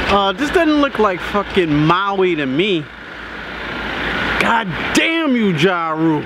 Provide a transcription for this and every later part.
This doesn't look like fucking Maui to me. God damn you, Ja Rule.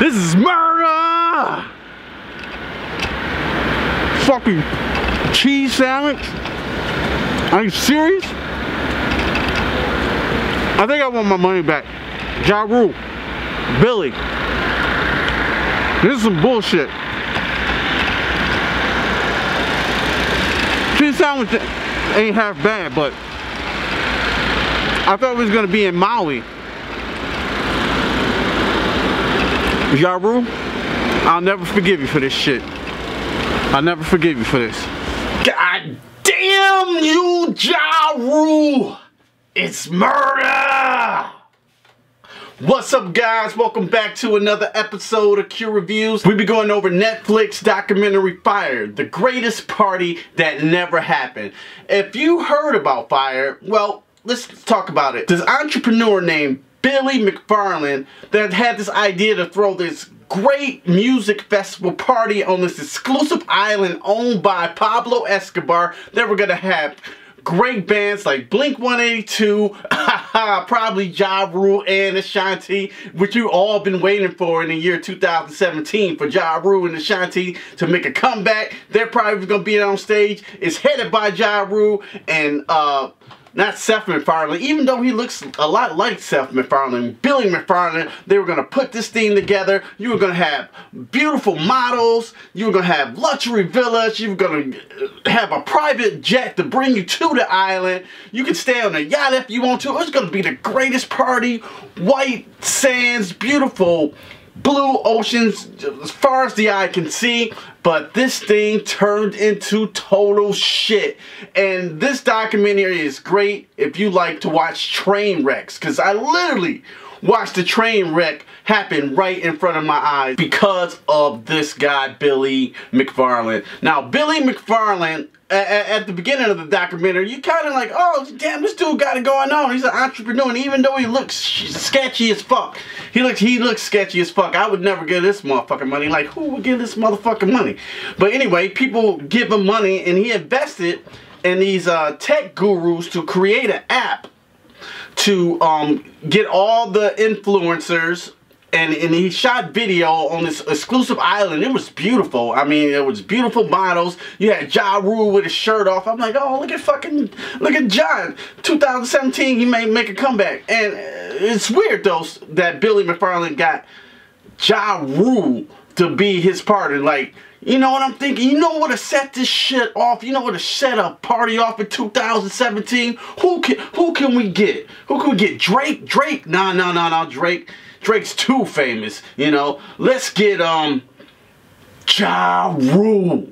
This is murder! Fucking cheese sandwich? Are you serious? I think I want my money back. Ja Rule. Billy. This is some bullshit. Cheese sandwich ain't half bad, but I thought it was gonna be in Maui. Ja Rule, I'll never forgive you for this shit. I'll never forgive you for this. God damn you, Ja Rule! It's murder! What's up, guys? Welcome back to another episode of Q Reviews. We'll be going over Netflix documentary Fyre, the greatest party that never happened. If you heard about Fyre, well, let's talk about it. This entrepreneur named Billy McFarland that had this idea to throw this great music festival party on this exclusive island owned by Pablo Escobar. They were gonna have great bands like Blink-182, probably Ja Rule and Ashanti, which you all been waiting for in the year 2017 for Ja Rule and Ashanti to make a comeback. They're probably gonna be on stage. It's headed by Ja Rule and not Seth MacFarlane, even though he looks a lot like Seth MacFarlane, Billy McFarland. They were going to put this thing together. You were going to have beautiful models. You were going to have luxury villas. You were going to have a private jet to bring you to the island. You could stay on a yacht if you want to. It was going to be the greatest party. White sands, beautiful blue oceans as far as the eye can see. But this thing turned into total shit. And this documentary is great if you like to watch train wrecks, because I literally watched the train wreck happen right in front of my eyes because of this guy, Billy McFarland. Now, Billy McFarland, at the beginning of the documentary, you kind of like, oh, damn, this dude got it going on. He's an entrepreneur, and even though he looks sketchy as fuck, he looks sketchy as fuck. I would never give this motherfucking money. Like, who would give this motherfucking money? But anyway, people give him money, and he invested in these tech gurus to create an app to get all the influencers. And he shot video on this exclusive island. It was beautiful. I mean, it was beautiful models. You had Ja Rule with his shirt off. I'm like, oh, look at John. 2017, he may make a comeback. And it's weird, though, that Billy McFarland got Ja Rule to be his partner. Like, you know what I'm thinking? You know what to set this shit off? You know what to set a party off in 2017? Who can we get? Who can we get? Drake? Drake? No, Drake. Drake's too famous, you know. Let's get Ja Rule.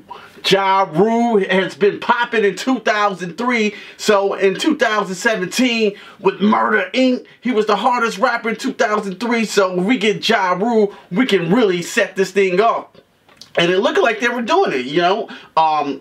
Ja Rule has been popping in 2003, so in 2017 with Murder Inc., he was the hardest rapper in 2003, so when we get Ja Rule, we can really set this thing off. And it looked like they were doing it, you know.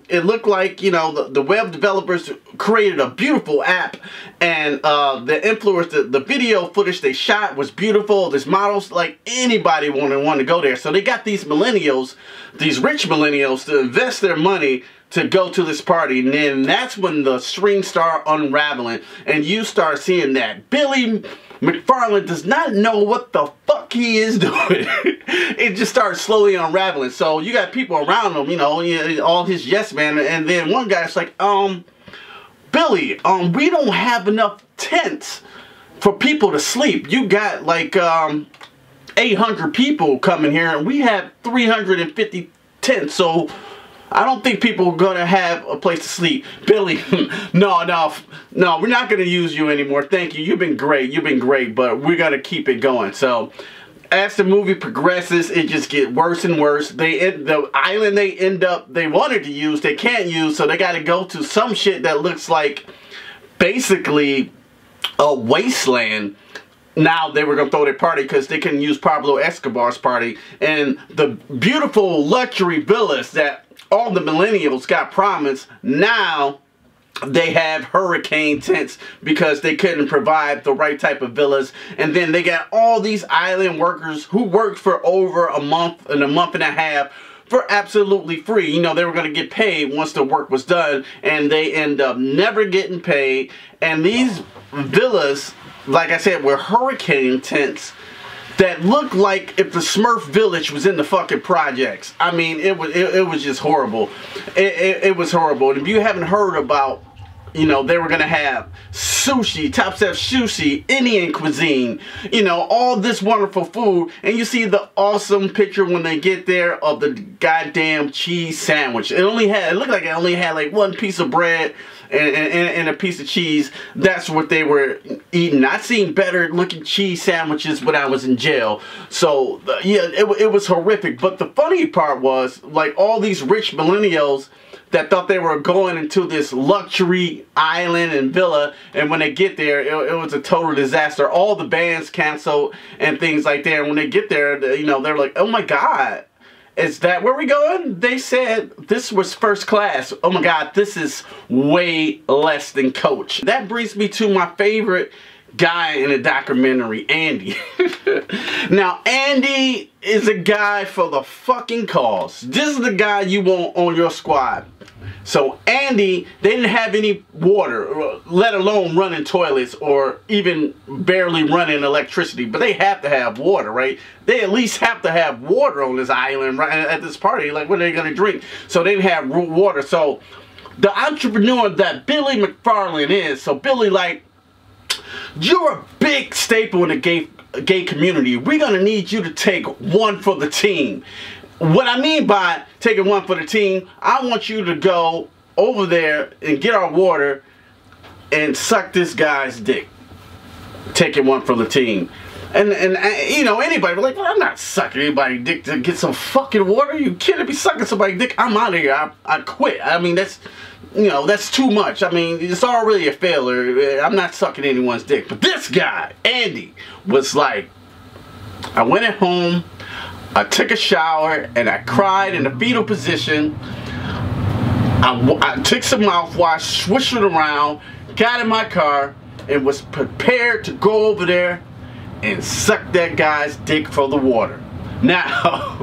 It looked like, you know, the web developers created a beautiful app, and the influence, the video footage they shot was beautiful. There's models, like anybody want to go there. So they got these millennials, these rich millennials, to invest their money to go to this party. And then that's when the strings start unraveling, and you start seeing that Billy McFarland does not know what the fuck he is doing. It just starts slowly unraveling. So you got people around him, you know, all his yes man, and then one guy's like, Billy, we don't have enough tents for people to sleep. You got like 800 people coming here, and we have 350 tents, so I don't think people are going to have a place to sleep. Billy, no, we're not going to use you anymore. Thank you. You've been great, but we're going to keep it going. So as the movie progresses, it just gets worse and worse. The island they wanted to use, they can't use, so they got to go to some shit that looks like basically a wasteland. Now they were going to throw their party because they couldn't use Pablo Escobar's party. And the beautiful luxury villas that all the millennials got promised, now they have hurricane tents because they couldn't provide the right type of villas. And then they got all these island workers who worked for over a month and a half for absolutely free. You know, they were going to get paid once the work was done, and they end up never getting paid. And these villas, like I said, were hurricane tents that looked like if the Smurf village was in the fucking projects. I mean, it was just horrible. It was horrible. And if you haven't heard about, you know, they were gonna have sushi, top chef sushi, Indian cuisine, you know, all this wonderful food, and you see the awesome picture when they get there of the goddamn cheese sandwich. It looked like it only had like one piece of bread and a piece of cheese. That's what they were eating. I've seen better looking cheese sandwiches when I was in jail. So yeah, it was horrific. But the funny part was, like, all these rich millennials that thought they were going into this luxury island and villa, and when they get there, it was a total disaster. All the bands canceled and things like that. And when they get there, you know, they're like, oh my God, is that where we going? They said this was first class. Oh my God, this is way less than Coach. That brings me to my favorite guy in the documentary, Andy. Now, Andy is a guy for the fucking cause. This is the guy you want on your squad. So Andy, they didn't have any water, let alone running toilets or even barely running electricity. But they have to have water, right? They at least have to have water on this island, right? At this party, like, what are they gonna drink? So they didn't have water. So the entrepreneur that Billy McFarland is, so Billy, like, you're a big staple in the gay community. We're gonna need you to take one for the team. What I mean by taking one for the team, I want you to go over there and get our water and suck this guy's dick. Taking one for the team. And you know, anybody like, well, I'm not sucking anybody's dick to get some fucking water. Are you kidding me? Sucking somebody's dick? I'm out of here. I quit. I mean, that's, you know, that's too much. I mean, it's already a failure. I'm not sucking anyone's dick. But this guy, Andy, was like, I went at home, I took a shower, and I cried in the fetal position. I took some mouthwash, swished it around, got in my car, and was prepared to go over there and suck that guy's dick for the water. Now,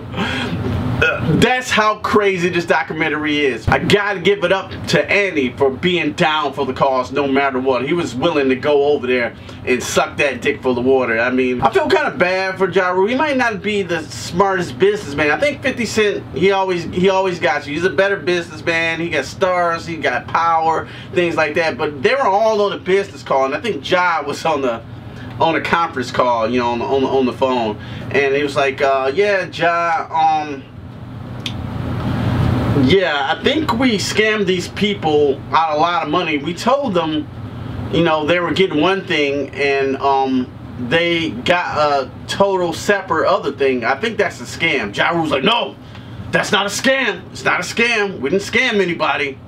that's how crazy this documentary is. I gotta give it up to Andy for being down for the cause no matter what. He was willing to go over there and suck that dick for the water. I mean, I feel kind of bad for Ja Rule. He might not be the smartest businessman. I think 50 Cent, he always got you. He's a better businessman. He got stars, he got power, things like that. But they were all on the business call, and I think Ja was on a conference call, you know, on the phone, and he was like, yeah, Ja, yeah, I think we scammed these people out a lot of money. We told them, you know, they were getting one thing, and they got a total separate other thing. I think that's a scam. Ja Rule's like, no, that's not a scam. It's not a scam. We didn't scam anybody.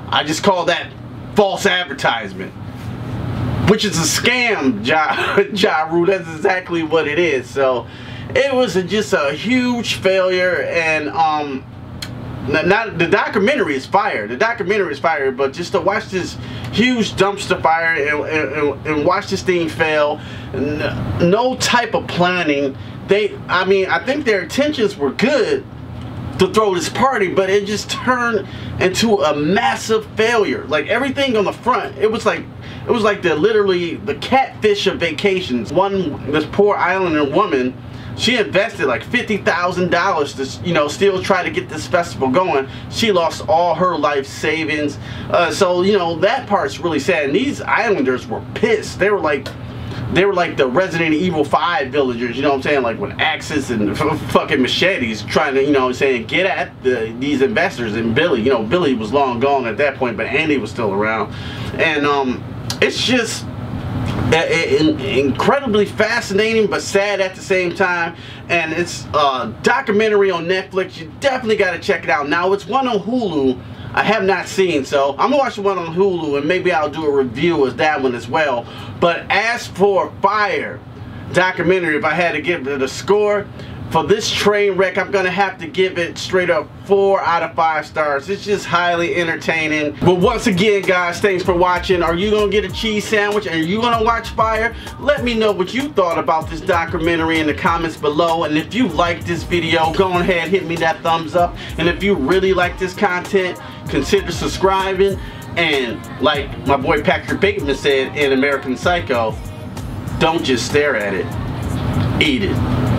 I just call that false advertisement. Which is a scam, Ja Rule. That's exactly what it is. So it was just a huge failure, and not the documentary is fire. The documentary is fire, but just to watch this huge dumpster fire and watch this thing fail, no type of planning. I mean, I think their intentions were good to throw this party, but it just turned into a massive failure. Like, everything on the front, it was like literally the catfish of vacations. This poor islander woman, she invested like $50,000 to, you know, still try to get this festival going. She lost all her life savings. So, you know, that part's really sad. And these islanders were pissed. They were like the Resident Evil 5 villagers, you know what I'm saying? Like, with axes and fucking machetes trying to, you know what I'm saying, get at these investors. And Billy, you know, Billy was long gone at that point, but Andy was still around. And it's just incredibly fascinating but sad at the same time, and it's a documentary on Netflix. You definitely got to check it out. Now, it's one on Hulu I have not seen, so I'm gonna watch the one on Hulu, and maybe I'll do a review of that one as well. But as for Fyre documentary, if I had to give it a score, For this train wreck, I'm gonna have to give it straight up 4 out of 5 stars. It's just highly entertaining. But once again, guys, thanks for watching. Are you gonna get a cheese sandwich? Are you gonna watch Fyre? Let me know what you thought about this documentary in the comments below. And if you liked this video, go ahead, hit me that thumbs up. And if you really like this content, consider subscribing. And like my boy Patrick Bateman said in American Psycho, don't just stare at it, eat it.